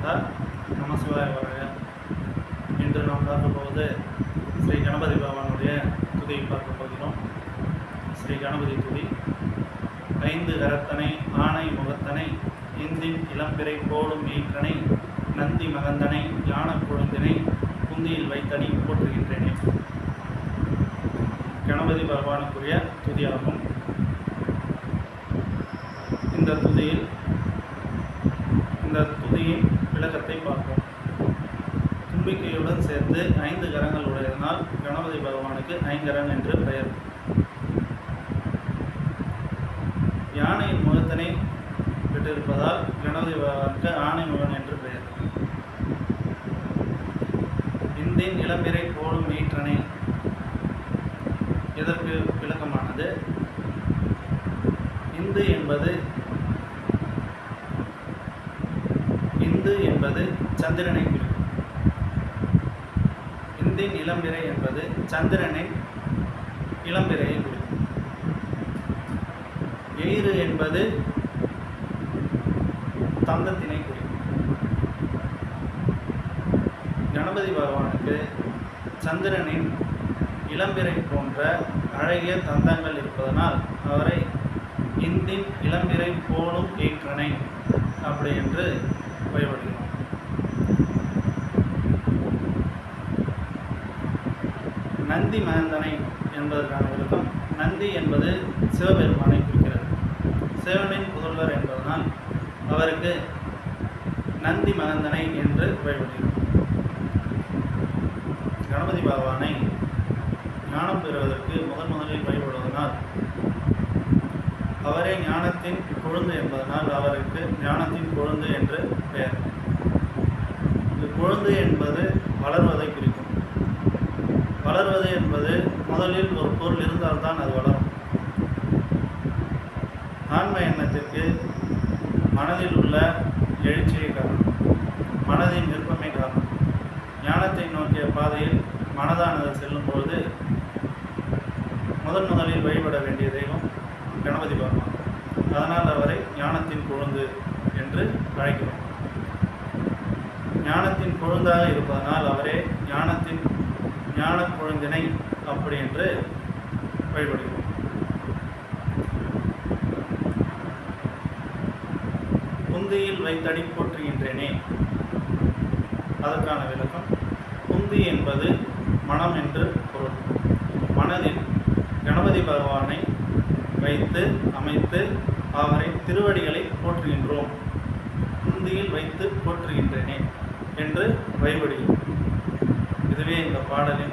நமதா நமசிவாய வாழ்க. இன்று நாம் பார்க்க போவது ஸ்ரீ கணபதி பகவானுடைய துதியை பார்க்க போகிறோம். ஸ்ரீ கணபதி துதி. 5 கரத்தனை ஆனை முகத்தனை இந்தின் இளம்பிறை போலும் ஈற்றனை நந்தி மகந்தனை ஞானக் கொழுந்தினை குந்தியில் வைத்தடி போற்றுகின்றேனே. கணபதி பகவானுக்குரிய துதியாகும். இந்த துதியின் விளக்கத்தை பார்ப்போம். தும்பிக்கையுடன் சேர்த்து 5 கரங்கள் உடையதனால் கணபதி பகவானுக்கு ஐங்கரன் என்று பெயர். யானையின் முகத்தினை பெற்றிருப்பதால் கணபதி பகவானுக்கு ஆனை முகன் என்று பெயர். இந்தின் இளம்பிறை போலும் ஈற்றனை இதற்கு விளக்கமானது. இந்து என்பது சந்திரனை குறிக்கும். இந்தின் இளம்பிறை என்பது சந்திரனின் இளம்பிறையை குறிக்கும். எயிறு என்பது தந்தத்தினை குறிக்கும். கணபதி பகவானுக்கு சந்திரனின் இளம்பிறை போன்ற அழகிய தந்தங்கள் இருப்பதனால் அவரை இந்தின் இளம்பிறை போலும் ஈற்றனை அப்படி என்று வழிபடுகிறோம். நந்தி மகந்தனை என்பதற்கான விளக்கம். நந்தி என்பது சிவபெருமானை குறிக்கிறது. சிவனின் புதல்வர் என்பதனால் அவருக்கு நந்தி மகந்தனை என்று வழிபடுகிறோம். கணபதி பகவானை ஞானம் பெறுவதற்கு முதலில் வழிபடுவதனால் அவரே ஞானத்தின் கொழுந்து என்பதனால் அவருக்கு ஞானத்தின் கொழுந்து என்று பெயர். இந்த கொழுந்து என்பது வளர்வதை குறிக்கும். வளர்வது என்பது முதலில் ஒரு பொருள் இருந்தால்தான் அது வளரும். ஆன்ம எண்ணத்திற்கு மனதில் உள்ள எழுச்சியை காரணம், மனதின் விருப்பமே காரணம். ஞானத்தை நோக்கிய பாதையில் மனதானது செல்லும் பொழுது முதலில் வழிபட வேண்டிய தெய்வம் கணபதி பகவான். அதனால் அவரை ஞானத்தின் கொழுந்து என்று அழைக்கிறோம். ஞானத்தின் கொழுந்தாக இருப்பதனால் அவரே ஞானக் கொழுந்தினை அப்படி என்று வழிபடுகிறோம். குந்தியில் வைத்தடி போற்றுகின்றேனே. அதற்கான விளக்கம். குந்தி என்பது மனம் என்று பொருள். மனதில் கணபதி பகவானை வைத்து அமைத்து அவரை திருவடிகளை போற்றுகின்றோம். குந்தியில் வைத்து போற்றுகின்றேனே என்று வழிபடுகிறோம். இதுவே இந்த பாடலின்